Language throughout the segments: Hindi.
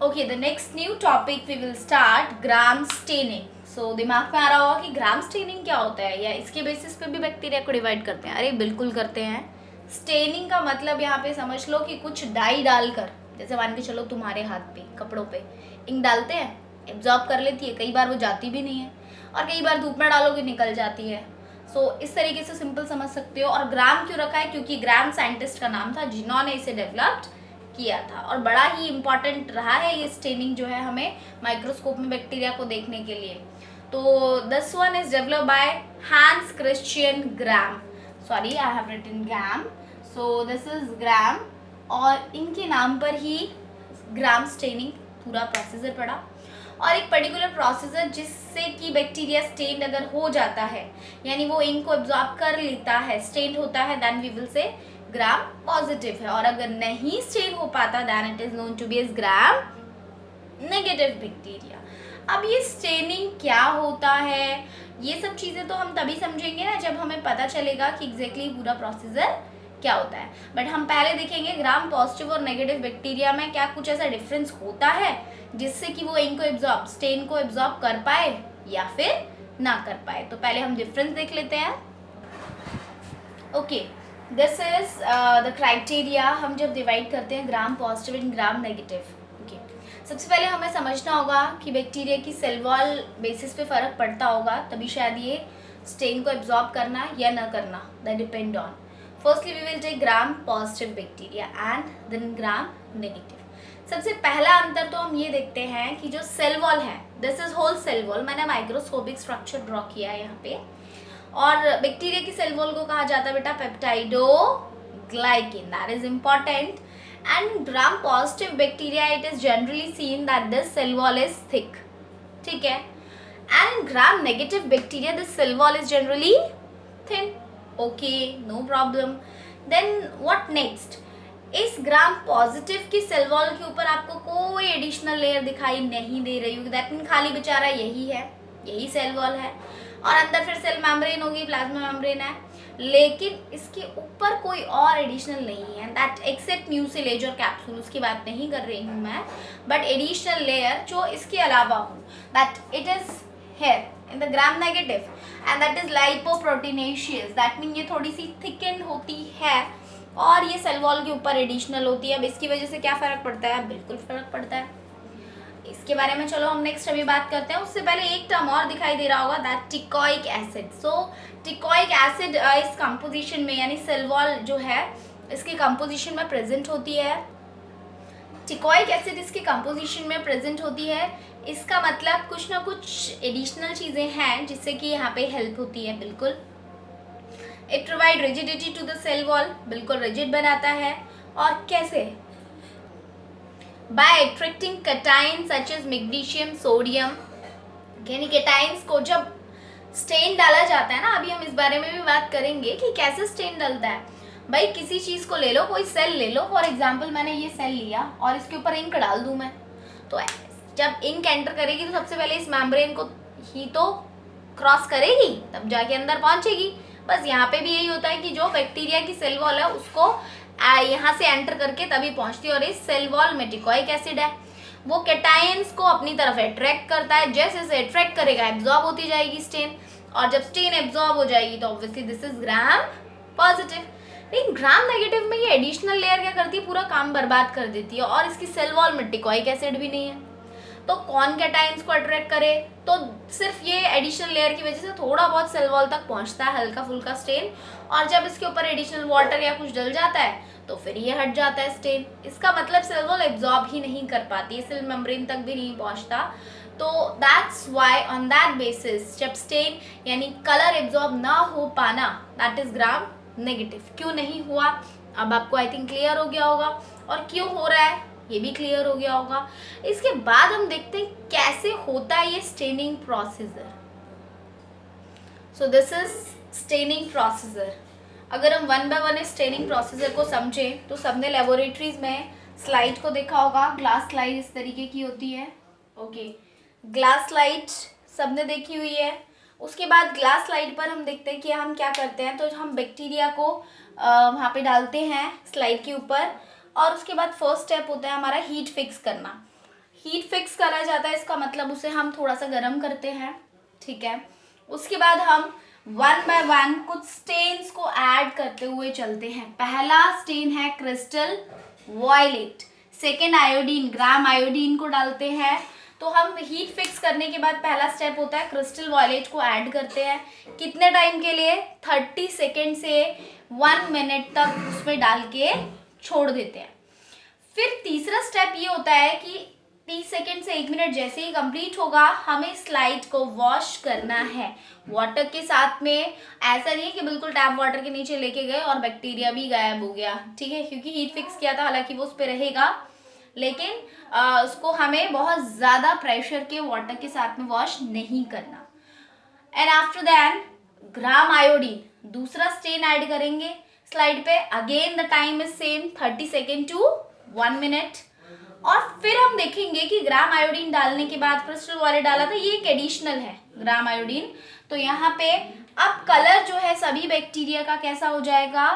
Okay, the next new topic we will start gram staining. So दिमाग में आ रहा होगा कि ग्राम स्टेनिंग क्या होता है, या इसके बेसिस पे भी बैक्टीरिया को डिवाइड करते हैं. अरे बिल्कुल करते हैं. स्टेनिंग का मतलब यहाँ पे समझ लो कि कुछ डाई डालकर, जैसे मान के चलो तुम्हारे हाथ पे कपड़ों पे इंक डालते हैं, एब्जॉर्ब कर लेती है, कई बार वो जाती भी नहीं है, और कई बार धूप में डालोगे निकल जाती है. सो इस तरीके से सिंपल समझ सकते हो. और ग्राम क्यों रखा है? क्योंकि ग्राम साइंटिस्ट का नाम था जिन्होंने इसे डेवलप्ड किया था, और बड़ा ही इम्पॉर्टेंट रहा है ये स्टेनिंग जो है हमें माइक्रोस्कोप में बैक्टीरिया को देखने के लिए. तो this one is developed by Hans Christian Gram. Sorry, I have written Gram. So this is Gram, और इनके नाम पर ही ग्राम स्टेनिंग पूरा प्रोसीजर पड़ा. और एक पर्टिकुलर प्रोसीजर जिससे कि बैक्टीरिया स्टेन्ड अगर हो जाता है, यानी वो इंक को एब्जॉर्ब कर लेता है, स्टेन्ड होता है, then we will say gram positive है. और अगर नहीं स्टेन हो पाता, then it is known to be as gram negative bacteria. अब ये स्टेनिंग क्या होता है, ये सब चीज़ें तो हम तभी समझेंगे ना जब हमें पता चलेगा कि एग्जैक्टली पूरा प्रोसीजर क्या होता है. बट हम पहले देखेंगे ग्राम पॉजिटिव और नेगेटिव बैक्टीरिया में क्या कुछ ऐसा डिफरेंस होता है जिससे कि वो इंक को एब्जॉर्ब, स्टेन को एब्जॉर्ब कर पाए या फिर ना कर पाए. तो पहले हम डिफरेंस देख लेते हैं. Okay, this is the criteria. हम जब डिवाइड करते हैं gram positive and gram negative. Okay, सबसे पहले हमें समझना होगा कि बैक्टीरिया की सेल वॉल बेसिस पे फ़र्क पड़ता होगा, तभी शायद ये स्टेन को एब्जॉर्ब करना या ना करना, that depend on. Firstly we will take gram positive bacteria and then gram negative. सबसे पहला अंतर तो हम ये देखते हैं कि जो सेल वॉल है, this is whole cell wall. मैंने माइक्रोस्कोपिक स्ट्रक्चर ड्रॉ किया है यहाँ पे. और बैक्टीरिया की सेल वॉल को कहा जाता है बेटा peptidoglycan. That is important. And gram positive bacteria it is generally seen that this cell wall is thick. ठीक है. And gram negative bacteria this cell wall is generally thin. Okay, no problem. Then what next? इस ग्राम पॉजिटिव की सेल वॉल के ऊपर आपको कोई एडिशनल लेयर दिखाई नहीं दे रही होगी. दैट मीन खाली बेचारा यही है, यही सेल वॉल है, और अंदर फिर सेल मेम्ब्रेन होगी, प्लाज्मा मेम्ब्रेन है, लेकिन इसके ऊपर कोई और एडिशनल नहीं है. दैट एक्सेप्ट म्यूसिलेज और कैप्सूल, उसकी बात नहीं कर रही हूँ मैं, बट एडिशनल लेयर जो इसके अलावा हो, that it is here in the Gram negative, and that is lipoproteinaceous. That mean ये थोड़ी सी थिकन होती है और ये सेल वॉल के ऊपर एडिशनल होती है. अब इसकी वजह से क्या फ़र्क पड़ता है? बिल्कुल फ़र्क पड़ता है. इसके बारे में चलो हम नेक्स्ट अभी बात करते हैं. उससे पहले एक टर्म और दिखाई दे रहा होगा, that teichoic acid. So teichoic acid इस कंपोजिशन में, यानी सेल वॉल जो है इसके कंपोजिशन में प्रेजेंट होती है. टिकोइक एसिड इसके कंपोजिशन में प्रेजेंट होती है. इसका मतलब कुछ ना कुछ एडिशनल चीज़ें हैं जिससे कि यहाँ पे हेल्प होती है. बिल्कुल. It provide rigidity to the cell wall, बिल्कुल रिजिड बनाता है. और कैसे? By attracting cation such as magnesium, sodium. यानी कैटायंस को जब स्टेन डाला जाता है ना, अभी हम इस बारे में भी बात करेंगे कि कैसे स्टेन डलता है. भाई किसी चीज़ को ले लो, कोई सेल ले लो, फॉर एग्जांपल मैंने ये सेल लिया और इसके ऊपर इंक डाल दूँ मैं, तो जब इंक एंटर करेगी तो सबसे पहले इस मेम्ब्रेन को ही तो क्रॉस करेगी, तब जाके अंदर पहुंचेगी. बस यहाँ पे भी यही होता है कि जो बैक्टीरिया की सेल वॉल है उसको यहाँ से एंटर करके तभी पहुंचती है. और इस सेल वॉल में टिकोइक एसिड है, वो कैटायंस को अपनी तरफ अट्रैक्ट करता है. जैसे जैसे अट्रैक्ट करेगा एब्जॉर्ब होती जाएगी स्टेन, और जब स्टेन एब्जॉर्ब हो जाएगी तो obviously this is gram positive. लेकिन ग्राम नेगेटिव में ये एडिशनल लेयर क्या करती है? पूरा काम बर्बाद कर देती है. और इसकी सेल वॉल में टिकोइक एसिड भी नहीं है, तो कौन कैटायंस को अट्रैक्ट करे? तो सिर्फ ये एडिशनल लेयर की वजह से थोड़ा बहुत सेल वॉल तक पहुंचता है हल्का फुल्का स्टेन, और जब इसके ऊपर एडिशनल वाटर या कुछ डल जाता है तो फिर ये हट जाता है स्टेन. इसका मतलब सेल वॉल एब्जॉर्ब ही नहीं कर पाती है, सेल मेम्ब्रेन तक भी नहीं पहुंचता. तो that's why on that basis जब स्टेन यानी कलर एब्जॉर्ब ना हो पाना, दैट इज ग्राम नेगेटिव. क्यों नहीं हुआ अब आपको आई थिंक क्लियर हो गया होगा, और क्यों हो रहा है ये भी क्लियर हो गया होगा. इसके बाद हम देखते हैं कैसे होता है ये staining procedure. So this is staining procedure. अगर हम वन बाय वन इस स्टेनिंग प्रोसीजर को समझें तो सबने लेबोरेटरीज में स्लाइड को देखा होगा. ग्लास स्लाइड इस तरीके की होती है. ओके, ग्लास स्लाइड सबने देखी हुई है. उसके बाद ग्लास स्लाइड पर हम देखते हैं कि हम क्या करते हैं, तो हम बैक्टीरिया को वहाँ पे डालते हैं स्लाइड के ऊपर, और उसके बाद फर्स्ट स्टेप होता है हमारा हीट फिक्स करना. हीट फिक्स करा जाता है, इसका मतलब उसे हम थोड़ा सा गर्म करते हैं, ठीक है। उसके बाद हम वन बाय वन कुछ स्टेन्स को ऐड करते हुए चलते हैं। पहला स्टेन है क्रिस्टल वॉयलेट, सेकेंड आयोडीन, ग्राम आयोडीन को डालते हैं। तो हम हीट फिक्स करने के बाद पहला स्टेप होता है क्रिस्टल वॉयलेट को ऐड करते हैं। कितने टाइम के लिए? 30 सेकेंड से 1 मिनट तक उसमें डाल के छोड़ देते हैं। फिर तीसरा स्टेप ये होता है कि 30 सेकेंड से 1 मिनट जैसे ही कंप्लीट होगा, हमें स्लाइड को वॉश करना है वाटर के साथ में। ऐसा नहीं है कि बिल्कुल टैप वाटर के नीचे लेके गए और बैक्टीरिया भी गायब हो गया, ठीक है, क्योंकि हीट फिक्स किया था, हालांकि वो उस पर रहेगा, लेकिन उसको हमें बहुत ज़्यादा प्रेशर के वाटर के साथ में वॉश नहीं करना। And after that gram iodine, दूसरा स्टेन ऐड करेंगे स्लाइड पे। Again the time is same, 30 second to 1 minute. और फिर हम देखेंगे कि ग्राम आयोडीन डालने के बाद क्रिस्टल वॉयलेट डाला था, ये एक एडिशनल है ग्राम आयोडीन। तो यहाँ पे अब कलर जो है सभी बैक्टीरिया का कैसा हो जाएगा?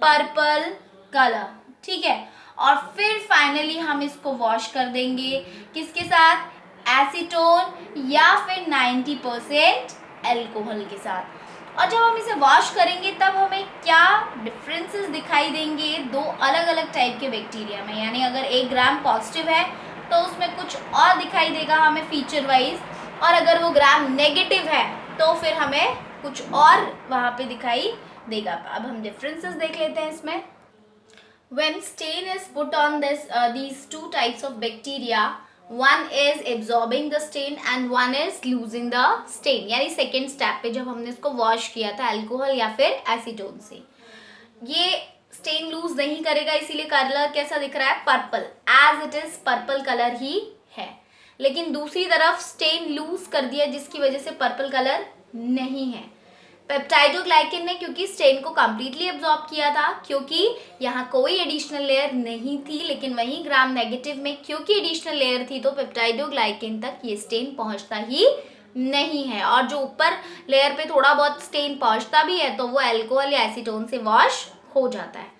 पर्पल कलर, ठीक है। और फिर फाइनली हम इसको वॉश कर देंगे, किसके साथ? एसीटोन या फिर 90% एल्कोहल के साथ। और जब हम इसे वॉश करेंगे तब हमें क्या डिफरेंसेस दिखाई देंगे दो अलग अलग टाइप के बैक्टीरिया में। यानी अगर 1 ग्राम पॉजिटिव है तो उसमें कुछ और दिखाई देगा हमें फीचर वाइज, और अगर वो ग्राम नेगेटिव है तो फिर हमें कुछ और वहाँ पे दिखाई देगा। अब हम डिफरेंसेस देख लेते हैं इसमें। When stain is put on these 2 types of bacteria, one is absorbing the stain and one is losing the stain। यानी सेकेंड स्टेप पे जब हमने इसको वॉश किया था अल्कोहल या फिर एसीटोन से, ये स्टेन लूज नहीं करेगा, इसीलिए कलर कैसा दिख रहा है? Purple, as it is purple colour ही है। लेकिन दूसरी तरफ स्टेन लूज कर दिया जिसकी वजह से पर्पल कलर नहीं है। पेप्टाइडोग्लाइकेन ने क्योंकि स्टेन को कम्प्लीटली एब्जॉर्ब किया था, क्योंकि यहाँ कोई एडिशनल लेयर नहीं थी, लेकिन वहीं ग्राम नेगेटिव में क्योंकि एडिशनल लेयर थी तो पेप्टाइडोग्लाइकेन तक ये स्टेन पहुँचता ही नहीं है। और जो ऊपर लेयर पे थोड़ा बहुत स्टेन पहुँचता भी है तो वो अल्कोहल या एसीटोन से वॉश हो जाता है।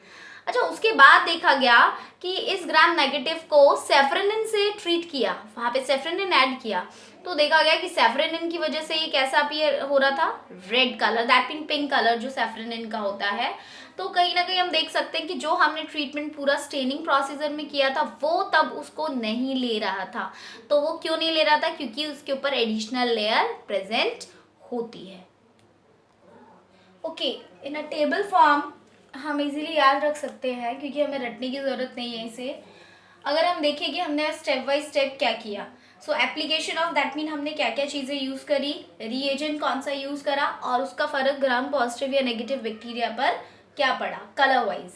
अच्छा, उसके बाद देखा गया कि इस ग्राम नेगेटिव को सेफ्रेनिन से ट्रीट किया, वहाँ पे सेफ्रेनिन ऐड किया, तो देखा गया कि सेफ्रेनिन की वजह से ये कैसा अपीयर हो रहा था? Red colour, that mean pink colour जो सेफ्रेनिन का होता है। तो कहीं ना कहीं हम देख सकते हैं कि जो हमने ट्रीटमेंट पूरा स्टेनिंग प्रोसीजर में किया था वो तब उसको नहीं ले रहा था। तो वो क्यों नहीं ले रहा था? क्योंकि उसके ऊपर एडिशनल लेयर प्रेजेंट होती है। ओके, इन अ टेबल फॉर्म हम इजीली याद रख सकते हैं क्योंकि हमें रटने की ज़रूरत नहीं है इसे। अगर हम देखें कि हमने स्टेप बाय स्टेप क्या किया, सो एप्लीकेशन ऑफ दैट मीन हमने क्या क्या चीज़ें यूज़ करी, रिएजेंट कौन सा यूज़ करा और उसका फ़र्क ग्राम पॉजिटिव या नेगेटिव बैक्टीरिया पर क्या पड़ा colour wise.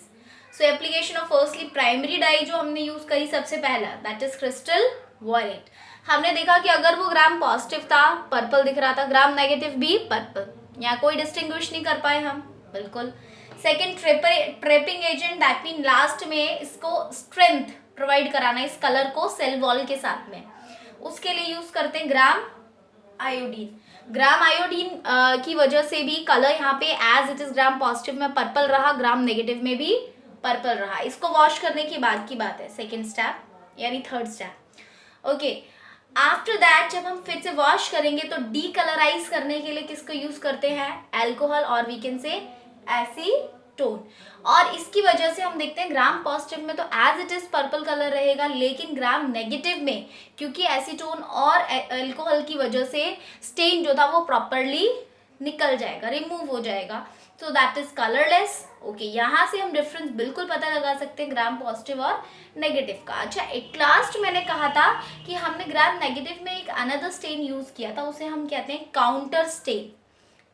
So application of firstly primary dye जो हमने यूज़ करी सबसे पहला, दैट इज क्रिस्टल वॉयलेट। हमने देखा कि अगर वो ग्राम पॉजिटिव था पर्पल दिख रहा था, ग्राम नेगेटिव भी पर्पल, यहाँ कोई डिस्टिंग्विश नहीं कर पाए हम, बिल्कुल। Second trapping agent, that mean last में इसको स्ट्रेंथ प्रोवाइड कराना इस कलर को सेल वॉल के साथ में, उसके लिए यूज करते हैं ग्राम आयोडीन। ग्राम आयोडीन की वजह से भी कलर यहाँ पे as it is gram positive में पर्पल रहा, ग्राम नेगेटिव में भी पर्पल रहा। इसको वॉश करने के बाद की बात है, सेकेंड स्टेप यानी third step. Okay, after that जब हम फिर से वॉश करेंगे तो डीकलराइज करने के लिए किसको यूज करते हैं? अल्कोहल और वी कैन से एसीटोन। और इसकी वजह से हम देखते हैं ग्राम पॉजिटिव में तो as it is purple colour रहेगा, लेकिन ग्राम नेगेटिव में क्योंकि एसीटोन और अल्कोहल की वजह से स्टेन जो था वो प्रॉपरली निकल जाएगा, रिमूव हो जाएगा, तो दैट इज कलरलेस। ओके, यहाँ से हम डिफरेंस बिल्कुल पता लगा सकते हैं ग्राम पॉजिटिव और नेगेटिव का। अच्छा, एट लास्ट मैंने कहा था कि हमने ग्राम नेगेटिव में एक अनदर स्टेन यूज किया था, उसे हम कहते हैं काउंटर स्टेन,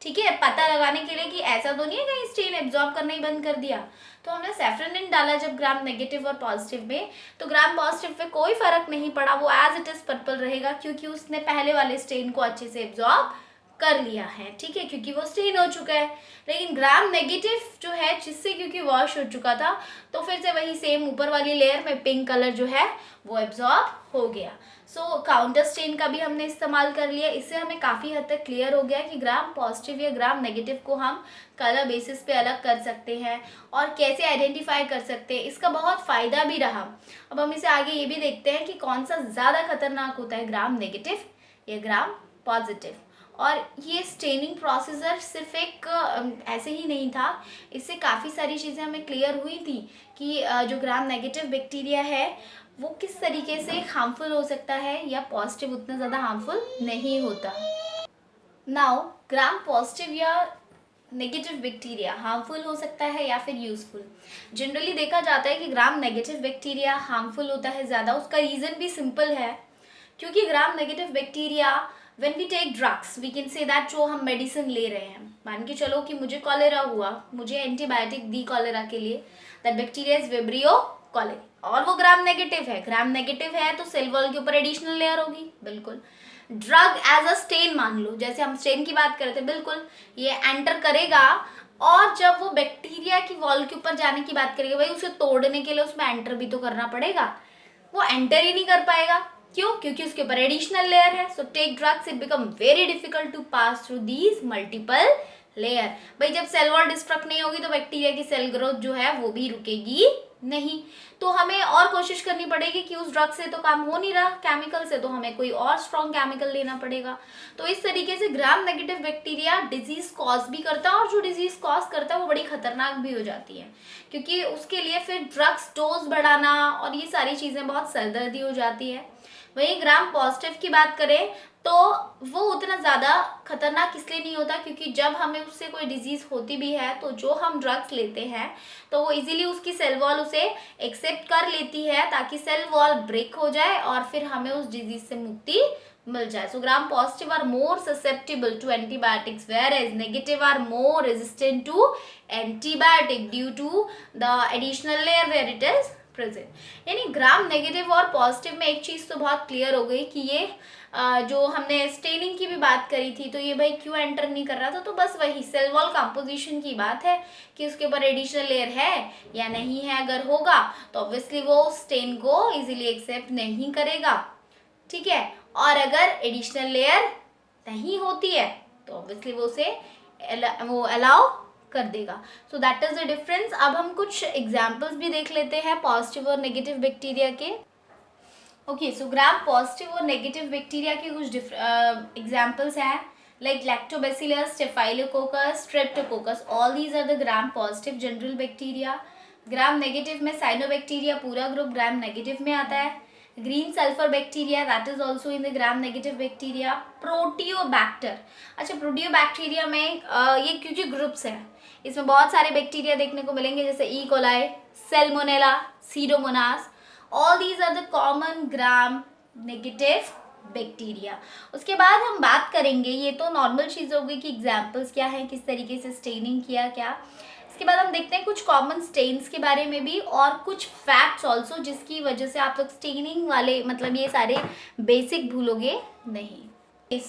ठीक है, पता लगाने के लिए कि ऐसा तो नहीं है कहीं स्टेन एब्जॉर्ब करना ही बंद कर दिया। तो हमने सेफ्रेनिन डाला जब ग्राम नेगेटिव और पॉजिटिव में, तो ग्राम पॉजिटिव पे कोई फर्क नहीं पड़ा, वो एज इट इज पर्पल रहेगा क्योंकि उसने पहले वाले स्टेन को अच्छे से एब्जॉर्ब कर लिया है, ठीक है, क्योंकि वो स्टेन हो चुका है। लेकिन ग्राम नेगेटिव जो है, जिससे क्योंकि वॉश हो चुका था, तो फिर से वही सेम ऊपर वाली लेयर में पिंक कलर जो है वो एब्जॉर्ब हो गया। सो काउंटर स्टेन का भी हमने इस्तेमाल कर लिया। इससे हमें काफ़ी हद तक क्लियर हो गया कि ग्राम पॉजिटिव या ग्राम नेगेटिव को हम कलर बेसिस पे अलग कर सकते हैं और कैसे आइडेंटिफाई कर सकते हैं। इसका बहुत फ़ायदा भी रहा। अब हम इसे आगे ये भी देखते हैं कि कौन सा ज़्यादा खतरनाक होता है, ग्राम नेगेटिव या ग्राम पॉजिटिव। और ये स्टेनिंग प्रोसीजर सिर्फ एक ऐसे ही नहीं था, इससे काफ़ी सारी चीज़ें हमें क्लियर हुई थी कि जो ग्राम नेगेटिव बैक्टीरिया है वो किस तरीके से हार्मफुल हो सकता है या पॉजिटिव उतना ज़्यादा हार्मफुल नहीं होता। नाउ ग्राम पॉजिटिव या नेगेटिव बैक्टीरिया हार्मफुल हो सकता है या फिर यूजफुल। जनरली देखा जाता है कि ग्राम नेगेटिव बैक्टीरिया हार्मफुल होता है ज़्यादा। उसका रीज़न भी सिंपल है, क्योंकि gram negative bacteria when we take drugs we can say that, जो हम मेडिसिन ले रहे हैं, मान के चलो कि मुझे कॉलेरा हुआ, मुझे एंटीबायोटिक दी कॉलेरा के लिए, that bacteria is vibrio cholerae और वो ग्राम नेगेटिव है। ग्राम नेगेटिव है तो सेल वॉल के ऊपर एडिशनल लेयर होगी, बिल्कुल। ड्रग एज अ स्टेन मान लो, जैसे हम स्टेन की बात कर रहे थे, बिल्कुल ये एंटर करेगा और जब वो बैक्टीरिया की वॉल के ऊपर जाने की बात करेगा, भाई उसे तोड़ने के लिए उसमें एंटर भी तो करना पड़ेगा, वो एंटर ही नहीं कर पाएगा। क्यों? क्योंकि उसके ऊपर एडिशनल लेयर है। So take drugs, it become very difficult to pass through these multiple layer. भाई जब सेल वॉल डिस्ट्रक्ट नहीं होगी तो बैक्टीरिया की सेल ग्रोथ जो है वो भी रुकेगी नहीं। तो हमें और कोशिश करनी पड़ेगी कि उस ड्रग से तो काम हो नहीं रहा, केमिकल से, तो हमें कोई और स्ट्रॉन्ग केमिकल लेना पड़ेगा। तो इस तरीके से ग्राम नेगेटिव बैक्टीरिया डिजीज कॉज भी करता है और जो डिजीज कॉज करता है वो बड़ी खतरनाक भी हो जाती है, क्योंकि उसके लिए फिर ड्रग्स डोज बढ़ाना और ये सारी चीज़ें बहुत सरदर्दी हो जाती है। वहीं ग्राम पॉजिटिव की बात करें तो वो उतना ज़्यादा खतरनाक इसलिए नहीं होता, क्योंकि जब हमें उससे कोई डिजीज़ होती भी है तो जो हम ड्रग्स लेते हैं तो वो इजीली उसकी सेल वॉल उसे एक्सेप्ट कर लेती है, ताकि सेल वॉल ब्रेक हो जाए और फिर हमें उस डिजीज से मुक्ति मिल जाए। So Gram positive are more susceptible to antibiotics, whereas negative are more resistant to antibiotic due to the additional layer where it is present. यानी ग्राम नेगेटिव और पॉजिटिव में एक चीज़ तो बहुत क्लियर हो गई कि ये जो हमने स्टेनिंग की भी बात करी थी, तो ये भाई क्यों एंटर नहीं कर रहा था, तो बस वही सेल वॉल कंपोजिशन की बात है कि उसके ऊपर एडिशनल लेयर है या नहीं है। अगर होगा तो ऑब्वियसली वो स्टेन को इजीली एक्सेप्ट नहीं करेगा, ठीक है, और अगर एडिशनल लेयर नहीं होती है तो ऑब्वियसली वो उसे अलाउ कर देगा। So that is the difference. अब हम कुछ एग्जाम्पल्स भी देख लेते हैं पॉजिटिव और नेगेटिव बैक्टीरिया के। ओके, सो ग्राम पॉजिटिव और नेगेटिव बैक्टीरिया के कुछ एग्जाम्पल्स हैं, like lactobacillus, staphylococcus, streptococcus, all these are the Gram positive general bacteria. Gram negative में साइनोबैक्टीरिया पूरा ग्रुप ग्राम नेगेटिव में आता है। Green sulphur bacteria, that is also in the Gram negative bacteria. Proteobacter, अच्छा प्रोटियोबैक्टीरिया में ये क्योंकि ग्रुप्स हैं, इसमें बहुत सारे बैक्टीरिया देखने को मिलेंगे, जैसे E coli, salmonella, pseudomonas, all these are the common gram negative bacteria. उसके बाद हम बात करेंगे, ये तो नॉर्मल चीज़ होगी कि एग्जाम्पल्स क्या है, किस तरीके से स्टेनिंग किया क्या। इसके बाद हम देखते हैं कुछ कॉमन स्टेन्स के बारे में भी और कुछ फैक्ट्स ऑल्सो, जिसकी वजह से आप लोग स्टेनिंग वाले मतलब ये सारे बेसिक भूलोगे नहीं।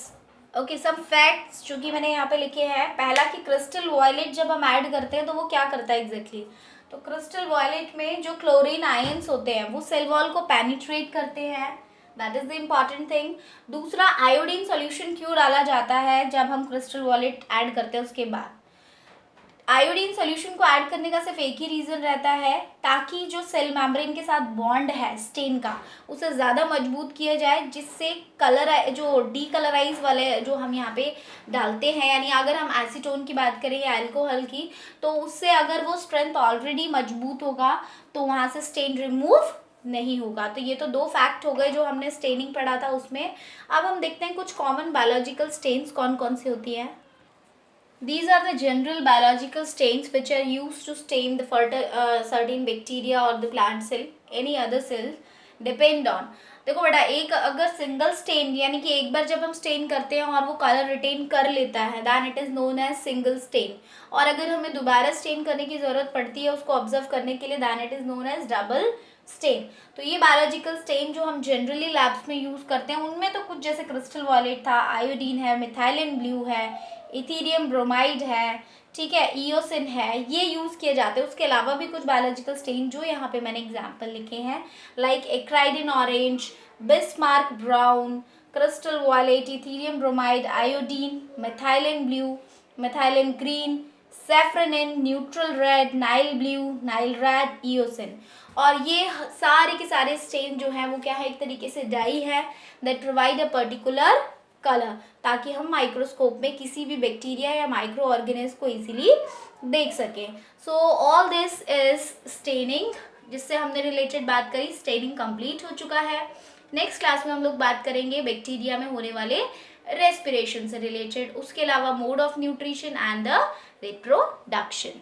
ओके, सब फैक्ट्स जो कि मैंने यहाँ पे लिखे हैं। पहला कि क्रिस्टल वॉयलेट जब हम ऐड करते हैं तो वो क्या करता है एग्जैक्टली, तो क्रिस्टल वॉयलेट में जो क्लोरीन आयंस होते हैं वो सेल वॉल को पेनिट्रेट करते हैं, that is the important thing. दूसरा, आयोडीन सॉल्यूशन क्यों डाला जाता है जब हम क्रिस्टल वॉयलेट ऐड करते हैं, उसके बाद आयोडीन सॉल्यूशन को ऐड करने का सिर्फ एक ही रीज़न रहता है, ताकि जो सेल मेम्ब्रेन के साथ बॉन्ड है स्टेन का उसे ज़्यादा मजबूत किया जाए, जिससे कलर जो डीकलराइज वाले जो हम यहाँ पे डालते हैं, यानी अगर हम एसीटोन की बात करें या अल्कोहल की, तो उससे अगर वो स्ट्रेंथ ऑलरेडी मजबूत होगा तो वहाँ से स्टेन रिमूव नहीं होगा। तो ये तो दो फैक्ट हो गए जो हमने स्टेनिंग पढ़ा था उसमें। अब हम देखते हैं कुछ कॉमन बायोलॉजिकल स्टेन्स कौन कौन सी होती हैं। These are the general biological stains which are used to stain the certain bacteria or the plant cell. Any other cells depend on. देखो बेटा, एक अगर सिंगल स्टेन यानी कि एक बार जब हम स्टेन करते हैं और वो कलर रिटेन कर लेता है, then it is known as single stain. और अगर हमें दोबारा स्टेन करने की ज़रूरत पड़ती है उसको ऑब्जर्व करने के लिए, then it is known as double stain. तो ये बायोलॉजिकल स्टेन जो हम जनरली लैब्स में यूज़ करते हैं उनमें तो कुछ जैसे क्रिस्टल वॉलेट था, आयोडीन है, मिथाइलिन ब्लू है, इथीरियम ब्रोमाइड है, ठीक है, ईओसिन है, ये यूज़ किए जाते हैं। उसके अलावा भी कुछ बायोलॉजिकल स्टेन जो यहाँ पे मैंने एग्जाम्पल लिखे हैं, like acridine orange, Bismarck brown, crystal violet, ethidium bromide, iodine, methylene blue, methylene green, safranin, neutral red, Nile blue, Nile red, eosin. और ये सारे के सारे स्टेन जो हैं वो क्या है, एक तरीके से डाई है that provide a particular colour, ताकि हम माइक्रोस्कोप में किसी भी बैक्टीरिया या माइक्रो ऑर्गेनिज्म को इजीली देख सकें। So all this is staining, जिससे हमने रिलेटेड बात करी। स्टेनिंग कंप्लीट हो चुका है। नेक्स्ट क्लास में हम लोग बात करेंगे बैक्टीरिया में होने वाले रेस्पिरेशन से रिलेटेड, उसके अलावा mode of nutrition and the reproduction.